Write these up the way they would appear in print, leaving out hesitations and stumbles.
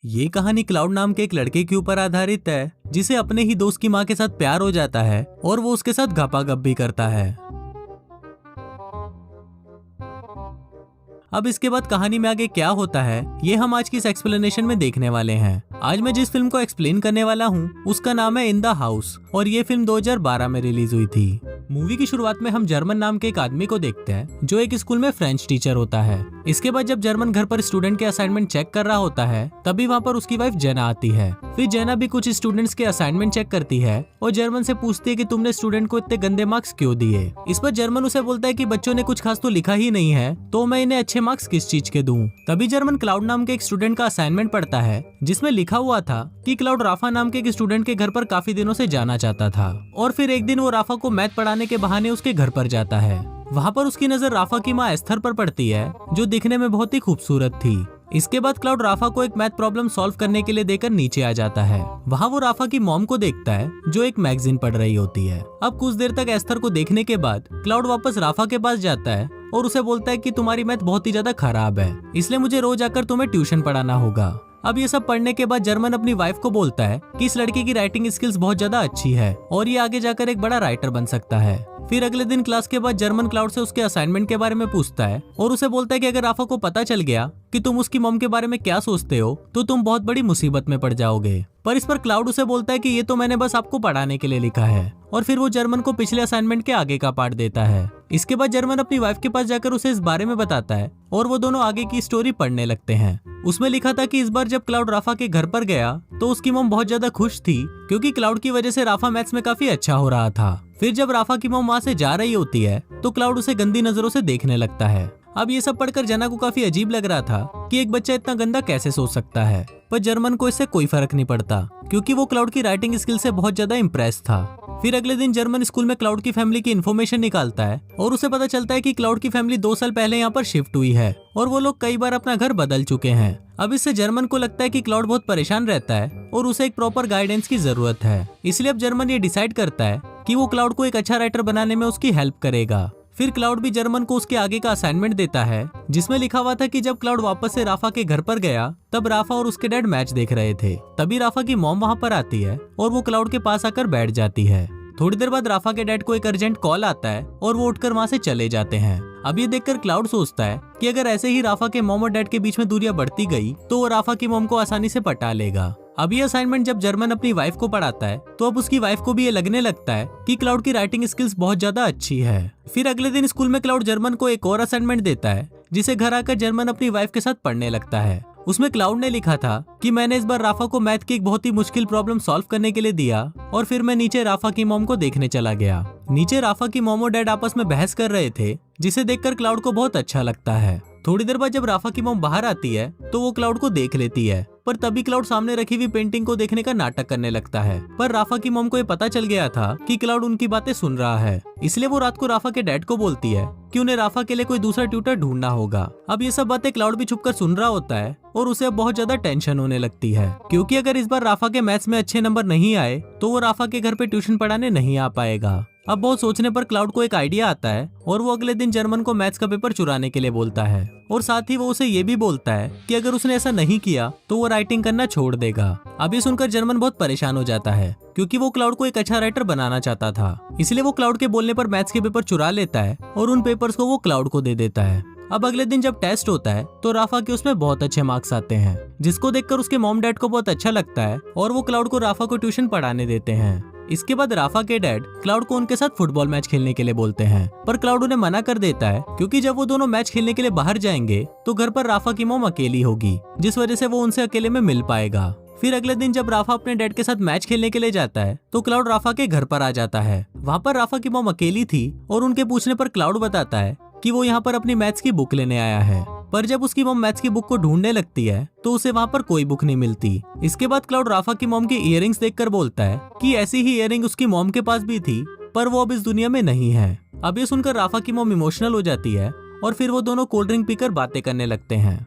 ये कहानी क्लाउड नाम के एक लड़के के ऊपर आधारित है जिसे अपने ही दोस्त की माँ के साथ प्यार हो जाता है और वो उसके साथ गपागप भी करता है। अब इसके बाद कहानी में आगे क्या होता है ये हम आज की इस एक्सप्लेनेशन में देखने वाले हैं। आज मैं जिस फिल्म को एक्सप्लेन करने वाला हूँ उसका नाम है इन द हाउस और ये फिल्म 2012 में रिलीज हुई थी। मूवी की शुरुआत में हम जर्मन नाम के एक आदमी को देखते हैं जो एक स्कूल में फ्रेंच टीचर होता है। इसके बाद जब जर्मन घर पर स्टूडेंट के असाइनमेंट चेक कर रहा होता है तभी वहाँ पर उसकी वाइफ जेना आती है। फिर जेना भी कुछ स्टूडेंट्स के असाइनमेंट चेक करती है और जर्मन से पूछती है कि तुमने स्टूडेंट को इतने गंदे मार्क्स क्यों दिए। इस पर जर्मन उसे बोलता है कि बच्चों ने कुछ खास तो लिखा ही नहीं है तो मैं इन्हें अच्छे मार्क्स किस चीज के दूं। तभी जर्मन क्लाउड नाम के एक स्टूडेंट का असाइनमेंट पढ़ता है जिसमें लिखा हुआ था कि क्लाउड राफा नाम के एक स्टूडेंट के घर पर काफी दिनों से जाना चाहता था और फिर एक दिन वो राफा को मैथ पढ़ाने के बहाने उसके घर पर जाता है। वहाँ पर उसकी नजर राफा की माँ एस्थर पर पड़ती है जो दिखने में बहुत ही खूबसूरत थी। इसके बाद क्लाउड राफा को एक मैथ प्रॉब्लम सॉल्व करने के लिए देकर नीचे आ जाता है। वहाँ वो राफा की मॉम को देखता है जो एक मैगजीन पढ़ रही होती है। अब कुछ देर तक एस्थर को देखने के बाद क्लाउड वापस राफा के पास जाता है और उसे बोलता है कि तुम्हारी मैथ बहुत ही ज्यादा खराब है इसलिए मुझे रोज आकर तुम्हें ट्यूशन पढ़ाना होगा। अब ये सब पढ़ने के बाद जर्मन अपनी वाइफ को बोलता है कि इस लड़की की राइटिंग स्किल्स बहुत ज्यादा अच्छी है और ये आगे जाकर एक बड़ा राइटर बन सकता है। फिर अगले दिन क्लास के बाद जर्मन क्लाउड से उसके असाइनमेंट के बारे में पूछता है और उसे बोलता है कि अगर राफा को पता चल गया कि तुम उसकी मॉम के बारे में क्या सोचते हो तो तुम बहुत बड़ी मुसीबत में पड़ जाओगे। पर इस पर क्लाउड उसे बोलता है कि ये तो मैंने बस आपको पढ़ाने के लिए लिखा है और फिर वो जर्मन को पिछले असाइनमेंट के आगे का पार्ट देता है। इसके बाद जर्मन अपनी वाइफ के पास जाकर उसे इस बारे में बताता है और वो दोनों आगे की स्टोरी पढ़ने लगते हैं। उसमें लिखा था कि इस बार जब क्लाउड राफा के घर पर गया तो उसकी मॉम बहुत ज्यादा खुश थी क्योंकि क्लाउड की वजह से राफा मैथ्स में काफी अच्छा हो रहा था। फिर जब राफा की मॉम वहाँ से जा रही होती है तो क्लाउड उसे गंदी नजरों से देखने लगता है। अब ये सब पढ़कर जेना को काफी अजीब लग रहा था कि एक बच्चा इतना गंदा कैसे सोच सकता है, पर जर्मन को इससे कोई फर्क नहीं पड़ता क्योंकि वो क्लाउड की राइटिंग स्किल से बहुत ज्यादा इम्प्रेस था। फिर अगले दिन जर्मन स्कूल में क्लाउड की फैमिली की इन्फॉर्मेशन निकालता है और उसे पता चलता है कि क्लाउड की फैमिली 2 साल पहले यहाँ पर शिफ्ट हुई है और वो लोग कई बार अपना घर बदल चुके हैं। अब इससे जर्मन को लगता है कि क्लाउड बहुत परेशान रहता है और उसे एक प्रॉपर गाइडेंस की जरूरत है। इसलिए अब जर्मन ये डिसाइड करता है कि वो क्लाउड को एक अच्छा राइटर बनाने में उसकी हेल्प करेगा। फिर क्लाउड भी जर्मन को उसके आगे का असाइनमेंट देता है जिसमें लिखा हुआ था कि जब क्लाउड वापस से राफा के घर पर गया तब राफा और उसके डैड मैच देख रहे थे। तभी राफा की मॉम वहाँ पर आती है और वो क्लाउड के पास आकर बैठ जाती है। थोड़ी देर बाद राफा के डैड को एक अर्जेंट कॉल आता है और वो उठकर वहाँ से चले जाते हैं। अब ये देखकर क्लाउड सोचता है कि अगर ऐसे ही राफा के मॉम और डैड के बीच में दूरियां बढ़ती गई तो वो राफा की मॉम को आसानी से पटा लेगा। अब ये असाइनमेंट जब जर्मन अपनी वाइफ को पढ़ाता है तो अब उसकी वाइफ को भी ये लगने लगता है कि क्लाउड की राइटिंग स्किल्स बहुत ज्यादा अच्छी है। फिर अगले दिन स्कूल में क्लाउड जर्मन को एक और असाइनमेंट देता है जिसे घर आकर जर्मन अपनी वाइफ के साथ पढ़ने लगता है। उसमें क्लाउड ने लिखा था कि मैंने इस बार राफा को मैथ की एक बहुत ही मुश्किल प्रॉब्लम सॉल्व करने के लिए दिया और फिर मैं नीचे राफा की मॉम को देखने चला गया। नीचे राफा की मॉम और डैड आपस में बहस कर रहे थे जिसे देखकर क्लाउड को बहुत अच्छा लगता है। थोड़ी देर बाद जब राफा की मॉम बाहर आती है तो वो क्लाउड को देख लेती है, पर तभी क्लाउड सामने रखी हुई पेंटिंग को देखने का नाटक करने लगता है। पर राफा की मॉम को ये पता चल गया था कि क्लाउड उनकी बातें सुन रहा है, इसलिए वो रात को राफा के डैड को बोलती है कि उन्हें राफा के लिए कोई दूसरा ट्यूटर ढूंढना होगा। अब ये सब बातें क्लाउड भी छुपकर सुन रहा होता है और उसे अब बहुत ज्यादा टेंशन होने लगती है क्योंकि अगर इस बार राफा के मैथ्स में अच्छे नंबर नहीं आए तो वो राफा के घर पे ट्यूशन पढ़ाने नहीं आ पाएगा। अब बहुत सोचने पर क्लाउड को एक आइडिया आता है और वो अगले दिन जर्मन को मैथ्स का पेपर चुराने के लिए बोलता है और साथ ही वो उसे ये भी बोलता है कि अगर उसने ऐसा नहीं किया तो वो राइटिंग करना छोड़ देगा। अब ये सुनकर जर्मन बहुत परेशान हो जाता है क्योंकि वो क्लाउड को एक अच्छा राइटर बनाना चाहता था, इसलिए वो क्लाउड के बोलने पर मैथ्स के पेपर चुरा लेता है और उन पेपर्स को वो क्लाउड को दे देता है। अब अगले दिन जब टेस्ट होता है तो राफा के उसमें बहुत अच्छे मार्क्स आते हैं जिसको देखकर उसके मॉम डैड को बहुत अच्छा लगता है और वो क्लाउड को राफा को ट्यूशन पढ़ाने देते हैं। इसके बाद राफा के डैड क्लाउड को उनके साथ फुटबॉल मैच खेलने के लिए बोलते हैं, पर क्लाउड उन्हें मना कर देता है क्योंकि जब वो दोनों मैच खेलने के लिए बाहर जाएंगे तो घर पर राफा की मॉम अकेली होगी जिस वजह से वो उनसे अकेले में मिल पाएगा। फिर अगले दिन जब राफा अपने डैड के साथ मैच खेलने के लिए जाता है तो क्लाउड राफा के घर पर आ जाता है। वहाँ पर राफा की मॉम अकेली थी और उनके पूछने पर क्लाउड बताता है कि वो यहाँ पर अपनी मैथ्स की बुक लेने आया है, पर जब उसकी मॉम मैथ्स की बुक को ढूंढने लगती है तो उसे वहाँ पर कोई बुक नहीं मिलती। इसके बाद क्लाउड राफा की मॉम की इयररिंग्स देखकर बोलता है कि ऐसी ही इयररिंग उसकी मॉम के पास भी थी पर वो अब इस दुनिया में नहीं है। अब ये सुनकर राफा की मॉम इमोशनल हो जाती है और फिर वो दोनों कोल्ड ड्रिंक पीकर बातें करने लगते हैं।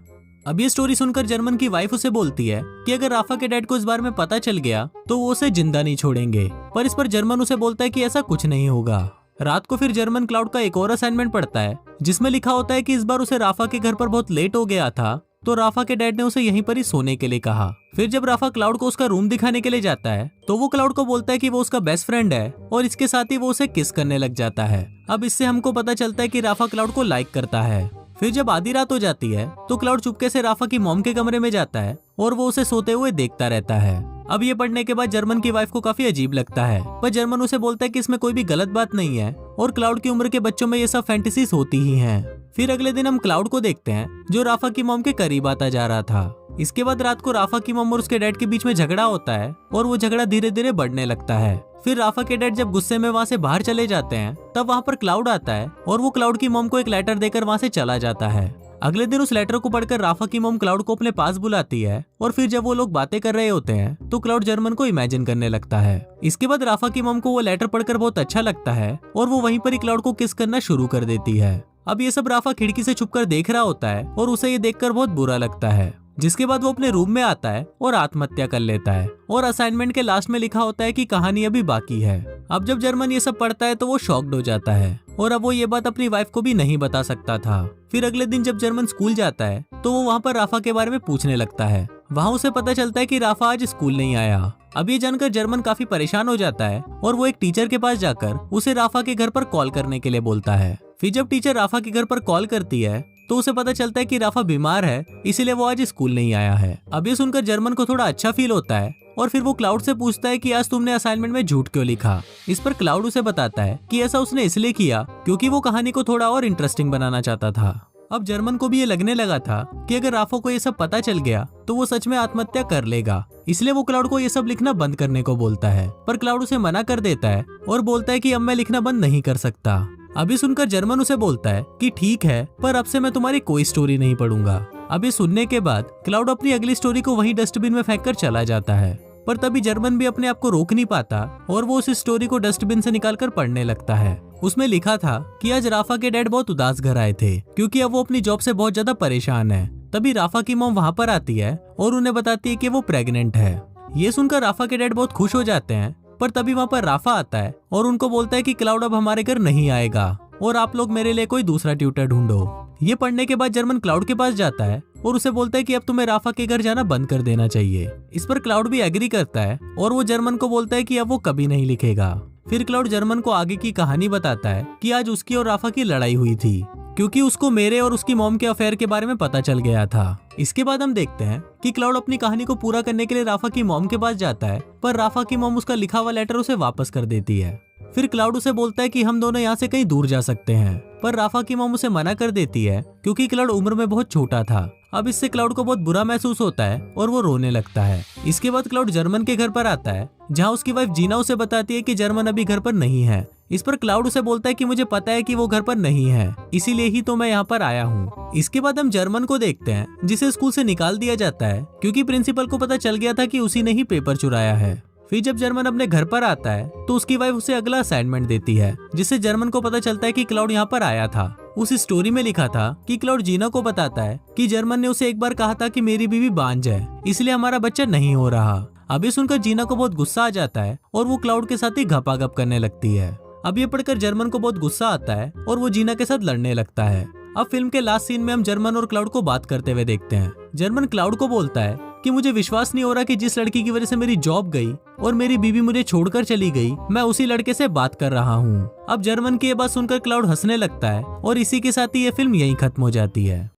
अब ये स्टोरी सुनकर जर्मन की वाइफ उसे बोलती है कि अगर राफा के डैड को इस बारे में पता चल गया तो वो उसे जिंदा नहीं छोड़ेंगे, पर इस पर जर्मन उसे बोलता है कि ऐसा कुछ नहीं होगा। रात को फिर जर्मन क्लाउड का एक और असाइनमेंट पढ़ता है जिसमें लिखा होता है कि इस बार उसे राफा के घर पर बहुत लेट हो गया था तो राफा के डैड ने उसे यहीं पर ही सोने के लिए कहा। फिर जब राफा क्लाउड को उसका रूम दिखाने के लिए जाता है तो वो क्लाउड को बोलता है कि वो उसका बेस्ट फ्रेंड है और इसके साथ ही वो उसे किस करने लग जाता है। अब इससे हमको पता चलता है कि राफा क्लाउड को लाइक करता है। फिर जब आधी रात हो जाती है तो क्लाउड चुपके से राफा की मॉम के कमरे में जाता है और वो उसे सोते हुए देखता रहता है। अब ये पढ़ने के बाद जर्मन की वाइफ को काफी अजीब लगता है, पर जर्मन उसे बोलता है कि इसमें कोई भी गलत बात नहीं है और क्लाउड की उम्र के बच्चों में ये सब फैंटेसीज होती ही हैं। फिर अगले दिन हम क्लाउड को देखते हैं जो राफा की मॉम के करीब आता जा रहा था। इसके बाद रात को राफा की मॉम और उसके डैड के बीच में झगड़ा होता है और वो झगड़ा धीरे धीरे बढ़ने लगता है। फिर राफा के डैड जब गुस्से में वहाँ से बाहर चले जाते हैं तब वहाँ पर क्लाउड आता है और वो क्लाउड की मॉम को एक लेटर देकर वहाँ से चला जाता है। अगले दिन उस लेटर को पढ़कर राफा की मॉम क्लाउड को अपने पास बुलाती है और फिर जब वो लोग बातें कर रहे होते हैं तो क्लाउड जर्मन को इमेजिन करने लगता है। इसके बाद राफा की मॉम को वो लेटर पढ़कर बहुत अच्छा लगता है और वो वहीं पर ही क्लाउड को किस करना शुरू कर देती है। अब ये सब राफा खिड़की से छुपकर देख रहा होता है और उसे ये देखकर बहुत बुरा लगता है, जिसके बाद वो अपने रूम में आता है और आत्महत्या कर लेता है और असाइनमेंट के लास्ट में लिखा होता है कि कहानी अभी बाकी है। अब जब जर्मन ये सब पढ़ता है तो वो शॉक्ड हो जाता है और अब वो ये बात अपनी वाइफ को भी नहीं बता सकता था। फिर अगले दिन जब जर्मन स्कूल जाता है तो वो वहाँ पर राफा के बारे में पूछने लगता है। वहाँ उसे पता चलता है कि राफा आज स्कूल नहीं आया। अब ये जानकर जर्मन काफी परेशान हो जाता है और वो एक टीचर के पास जाकर उसे राफा के घर पर कॉल करने के लिए बोलता है। फिर जब टीचर राफा के घर पर कॉल करती है तो उसे पता चलता है कि राफा बीमार है, इसीलिए वो आज स्कूल नहीं आया है। अब ये सुनकर जर्मन को थोड़ा अच्छा फील होता है और फिर वो क्लाउड से पूछता है कि आज तुमने असाइनमेंट में झूठ क्यों लिखा। इस पर क्लाउड उसे बताता है कि ऐसा उसने इसलिए किया क्योंकि वो कहानी को थोड़ा और इंटरेस्टिंग बनाना चाहता था। अब जर्मन को भी ये लगने लगा था कि अगर राफा को ये सब पता चल गया तो वो सच में आत्महत्या कर लेगा, इसलिए वो क्लाउड को ये सब लिखना बंद करने को बोलता है। पर क्लाउड उसे मना कर देता है और बोलता है कि अब मैं लिखना बंद नहीं कर सकता। अभी सुनकर जर्मन उसे बोलता है कि ठीक है, पर अब से मैं तुम्हारी कोई स्टोरी नहीं पढ़ूंगा। अभी सुनने के बाद क्लाउड अपनी अगली स्टोरी को वहीं डस्टबिन में फेंक कर चला जाता है, पर तभी जर्मन भी अपने आप को रोक नहीं पाता और वो उस स्टोरी को डस्टबिन से निकालकर पढ़ने लगता है। उसमें लिखा था कि आज राफा के डैड बहुत उदास घर आए थे क्योंकि अब वो अपनी जॉब से बहुत ज्यादा परेशान है। तभी राफा की मॉम वहाँ पर आती है और उन्हें बताती है कि वो प्रेग्नेंट है। ये सुनकर राफा के डैड बहुत खुश हो जाते हैं, पर तभी वहाँ पर राफा आता है और उनको बोलता है कि क्लाउड अब हमारे घर नहीं आएगा और आप लोग मेरे लिए कोई दूसरा ट्यूटर ढूंढो। ये पढ़ने के बाद जर्मन क्लाउड के पास जाता है और उसे बोलता है कि अब तुम्हें राफा के घर जाना बंद कर देना चाहिए। इस पर क्लाउड भी एग्री करता है और वो जर्मन को बोलता है कि अब वो कभी नहीं लिखेगा। फिर क्लाउड जर्मन को आगे की कहानी बताता है कि आज उसकी और राफा की लड़ाई हुई थी क्योंकि उसको मेरे और उसकी मॉम के अफेयर के बारे में पता चल गया था। इसके बाद हम देखते हैं कि क्लाउड अपनी कहानी को पूरा करने के लिए राफा की मॉम के पास जाता है, पर राफा की मॉम उसका लिखा हुआ लेटर उसे वापस कर देती है। फिर क्लाउड उसे बोलता है कि हम दोनों यहाँ से कहीं दूर जा सकते हैं, पर राफा की मॉम उसे मना कर देती है क्योंकि क्लाउड उम्र में बहुत छोटा था। अब इससे क्लाउड को बहुत बुरा महसूस होता है और वो रोने लगता है। इसके बाद क्लाउड जर्मन के घर पर आता है जहाँ उसकी वाइफ जीना उसे बताती है कि जर्मन अभी घर पर नहीं है। इस पर क्लाउड उसे बोलता है कि मुझे पता है कि वो घर पर नहीं है, इसीलिए ही तो मैं यहाँ पर आया हूँ। इसके बाद हम जर्मन को देखते हैं जिसे स्कूल से निकाल दिया जाता है क्योंकि प्रिंसिपल को पता चल गया था कि उसी ने ही पेपर चुराया है। फिर जब जर्मन अपने घर पर आता है तो उसकी वाइफ उसे अगला असाइनमेंट देती है, जिससे जर्मन को पता चलता है कि क्लाउड यहाँ पर आया था। उस स्टोरी में लिखा था कि क्लाउड जीना को बताता है कि जर्मन ने उसे एक बार कहा था कि मेरी बीवी बांझ है, इसलिए हमारा बच्चा नहीं हो रहा। अभी सुनकर जीना को बहुत गुस्सा आ जाता है और वो क्लाउड के साथ ही घपाघप करने लगती है। अब ये पढ़कर जर्मन को बहुत गुस्सा आता है और वो जीना के साथ लड़ने लगता है। अब फिल्म के लास्ट सीन में हम जर्मन और क्लाउड को बात करते हुए देखते हैं। जर्मन क्लाउड को बोलता है कि मुझे विश्वास नहीं हो रहा कि जिस लड़की की वजह से मेरी जॉब गई और मेरी बीवी मुझे छोड़कर चली गई, मैं उसी लड़के से बात कर रहा हूँ। अब जर्मन की ये बात सुनकर क्लाउड हंसने लगता है और इसी के साथ ही ये फिल्म यहीं खत्म हो जाती है।